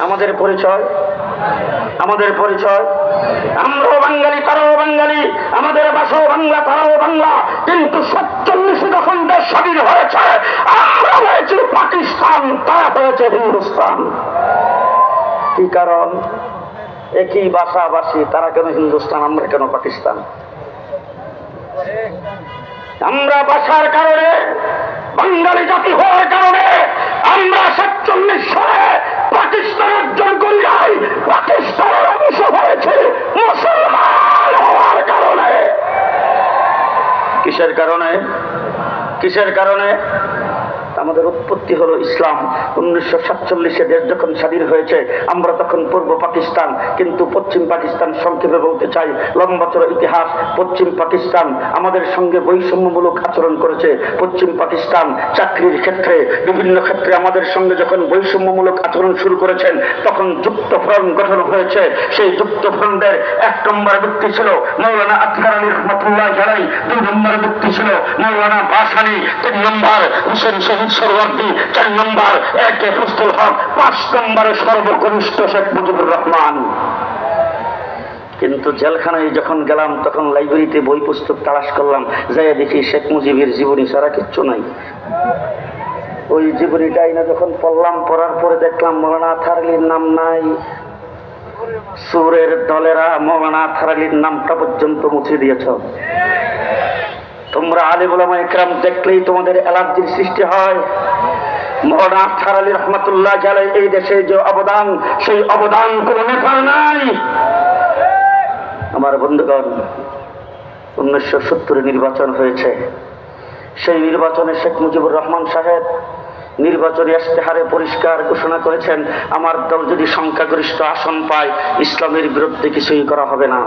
আমাদের পরিচয় আমরাও বাঙালি, তারাও বাঙালি, আমাদের ভাষাও বাংলা, তারাও বাংলা। কিন্তু 47 যখন দেশ স্বাধীন হয়েছে, আমরা হয়েছি পাকিস্তান, তারা হয়েছে হিন্দুস্তান। কি কারণ? একই ভাষাভাষী, তারা কেন হিন্দুস্তান, আমরা কেন পাকিস্তান? আমরা ভাষার কারণে, বাঙালি জাতি হওয়ার কারণে আমরা 47 সালে পাকিস্তান অর্জন করি নাই, পাকিস্তানের অংশ হয়েছে মুসলমান হওয়ার কারণে। কিসের কারণে? আমাদের উৎপত্তি হলো ইসলাম। 1947 দেশ যখন স্বাধীন হয়েছে, আমরা তখন পূর্ব পাকিস্তান, কিন্তু পশ্চিম পাকিস্তান। সংক্ষেপে বলতে চাই, লম্বা চড়া ইতিহাস। পশ্চিম পাকিস্তান আমাদের সঙ্গে বৈষম্যমূলক আচরণ করেছে। পশ্চিম পাকিস্তান চাকরির ক্ষেত্রে, বিভিন্ন ক্ষেত্রে আমাদের সঙ্গে যখন বৈষম্যমূলক আচরণ শুরু করেছেন, তখন যুক্তফ্রন্ট গঠন হয়েছে। সেই যুক্তফ্রন্টের 1 নম্বর ব্যক্তি ছিল মৌলানা আজহার আলী রহমাতুল্লাহ আলাইহি, 2 নম্বর ব্যক্তি ছিল মৌলানা ভাসানী, 3 নম্বর হুসেন শহীদ সরওয়ার্দী, 4 নম্বর একে ফজলুল হক, 5 নম্বরে সর্বকনিষ্ঠ শেখ মুজিবুর রহমান। কিন্তু জেলখানায় যখন গেলাম, তখন লাইব্রেরিতে বই পুস্তক তালাশ করলাম, যাই দেখি শেখ মুজিবের জীবনী ছাড়া কিচ্ছু নাই। ওই জীবনীটাই না যখন পড়লাম, পড়ার পরে দেখলাম মৌলানা আজহার আলীর নাম নাই। সুরের দলেরা মৌলানা আজহার আলীর নামটা পর্যন্ত মুছে দিয়েছ। তোমরা আলেম ওলামা ইকরাম দেখলেই তোমাদের অ্যালার্জির সৃষ্টি হয়। মৌলানা আজহার আলী রহমাতুল্লাহ আলাইহি এই দেশে যে অবদান, সেই অবদান কোন নেতার নাই। আমার বন্ধুগণ, 1970 নির্বাচন হয়েছে। সেই নির্বাচনে শেখ মুজিবুর রহমান সাহেব নির্বাচনী ইশতেহারে পরিষ্কার ঘোষণা করেছেন, আমার দল যদি সংখ্যাগরিষ্ঠ আসন পায়, ইসলামের বিরুদ্ধে কিছুই করা হবে না।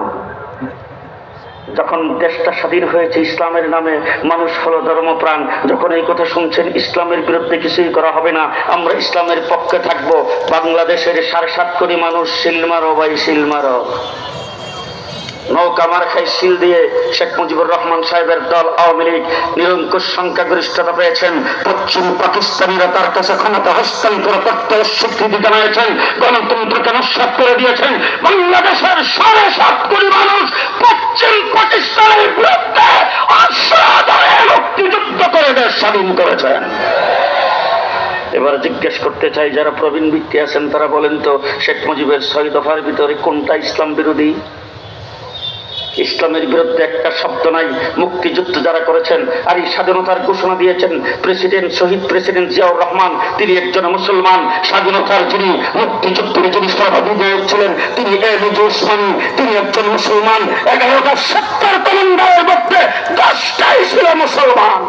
যখন দেশটা স্বাধীন হয়েছে ইসলামের নামে, মানুষ হলো ধর্মপ্রাণ, যখন এই কথা শুনছেন ইসলামের বিরুদ্ধে কিছুই করা হবে না, আমরা ইসলামের পক্ষে থাকব, বাংলাদেশের 7.5 কোটি মানুষ সিল মারো ভাই সিল মারো, নৌকা মার খাই সিল দিয়ে শেখ মুজিবুর রহমান সাহেবের দল আওয়ামী লীগ নিরঙ্কুশ সংখ্যাগরিষ্ঠতা পেয়েছেন। পশ্চিম পাকিস্তানিরা তার কাছে ক্ষমতা হস্তান্তর করতে স্বীকৃতি জানিয়েছেন, গণতন্ত্রকে নস্যাৎ করে দিয়েছেন। বাংলাদেশের 7.5 কোটি মানুষ পশ্চিম পাকিস্তানের বিরুদ্ধে অস্ত্রে মুক্তিযুদ্ধ করে দেশ স্বাধীন করেছেন। এবার জিজ্ঞেস করতে চাই, যারা প্রবীণ ব্যক্তি আছেন তারা বলেন তো, শেখ মুজিবের 6 দফার ভিতরে কোনটা ইসলাম বিরোধী? ইসলামের বিরুদ্ধে একটা শব্দ নাই। মুক্তিযুদ্ধ যারা করেছেন আর এই স্বাধীনতার ঘোষণা দিয়েছেন শহীদ প্রেসিডেন্ট জিয়াউর রহমান, তিনি একজন মুসলমান। স্বাধীনতার যিনি মুক্তিযুদ্ধের যিনি সর্বাধিনায়ক ছিলেন, তিনি উসমানী, তিনি একজন মুসলমান। 11টা 70 কমান্ডারের মধ্যে 10টাই ছিল মুসলমান।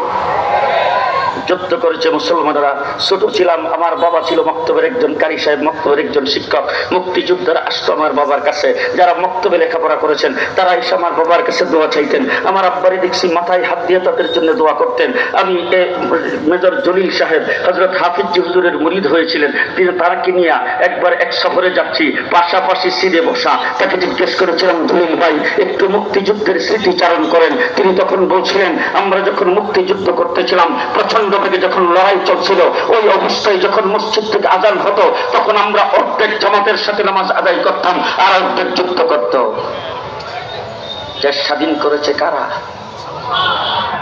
যুদ্ধ করেছে মুসলমানরা। ছোট ছিলাম, আমার বাবা ছিল মক্তবের একজন কারি সাহেব, মক্তবের একজন শিক্ষক। মুক্তিযুদ্ধরা আসতো আমার বাবার কাছে, যারা মক্তবে লেখাপড়া করেছেন তারা এসে আমার বাবার কাছে দোয়া চাইতেন। আমার আব্বারে দেখছি মাথায় হাত দিয়ে তাদের জন্য দোয়া করতেন। আমি মেজর জলিল সাহেব হযরত হাফিজ হুজুরের মুরিদ হয়েছিলেন, তিনি তারাকে নিয়ে একবার এক সফরে যাচ্ছি, পাশাপাশি সিটে বসা। তাকে জিজ্ঞেস করেছিলাম, জলিল ভাই একটু মুক্তিযুদ্ধের স্মৃতিচারণ করেন। তিনি তখন বলছিলেন, আমরা যখন মুক্তিযুদ্ধ করতেছিলাম, প্রচন্ড থেকে যখন লড়াই চলছিল, ওই অবস্থায় যখন মসজিদ থেকে আজান হতো, তখন আমরা অর্ধেক জামাতের সাথে নামাজ আদায় করতাম আর অর্ধেক যুদ্ধ করত। দেশ স্বাধীন করেছে কারা?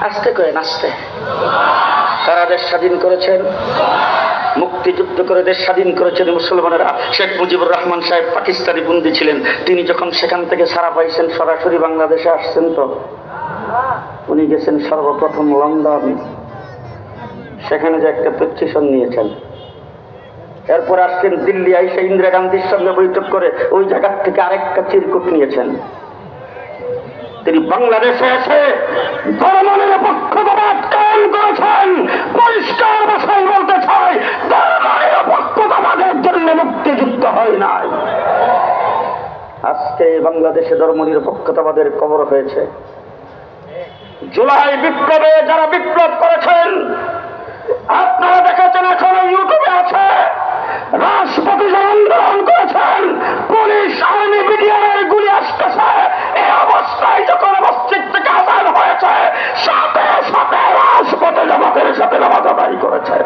আস্তে করে নাচতে। কারা দেশ স্বাধীন করেছেন? মুক্তিযুদ্ধ করে দেশ স্বাধীন করেছেন মুসলমানেরা। শেখ মুজিবুর রহমান সাহেব পাকিস্তানি বন্দী ছিলেন, তিনি যখন সেখান থেকে ছাড়া পাইছেন সরাসরি বাংলাদেশে আসছেন। তো উনি গেছেন সর্বপ্রথম লন্ডন, সেখানে যে একটা পেটিশন নিয়েছেন। এরপর আসছেন দিল্লি, আইসা ইন্দিরা গান্ধীর সঙ্গে বৈঠক করে ওই জায়গা থেকে আরেকটা চিরকুট নিয়েছেন। তিনি বাংলাদেশে এসে ধর্মনিরপেক্ষতাবাদ কায়েম করেছেন। পরিষ্কার ভাষায় বলতে চাই, ধর্মনিরপেক্ষতাবাদের জন্য মুক্তিযুদ্ধ হয় নাই। আজকে বাংলাদেশে ধর্মনিরপেক্ষতাবাদের কবর হয়েছে। জুলাই বিপ্লবে যারা বিপ্লব করেছেন, আপনারা দেখেছেন, এখন ইউটিউবে আছে, রাষ্ট্রপতি আন্দোলন করেছেন, পুলিশ আর্মি বিডিআরের গুলি আসতেছে। এই অবস্থায় যখন মসজিদ থেকে আজান হয়েছে, সাথে সাথে রাষ্ট্রপতি জামাতের সাথে নামাজ আদায় করেছেন।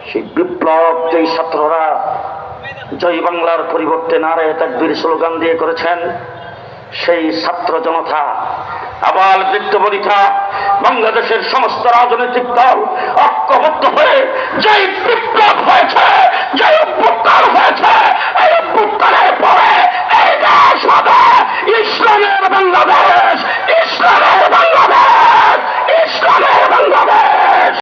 সেই বিপ্লব যেই ছাত্ররা জয় বাংলার পরিবর্তে নারায়ে তাকবীর স্লোগান দিয়ে করেছেন, সেই ছাত্র জনতা, আবাল বৃদ্ধ বনিতা, বাংলাদেশের সমস্ত রাজনৈতিক দল ঐক্যবদ্ধ হয়ে যে বিপ্লব হয়েছে,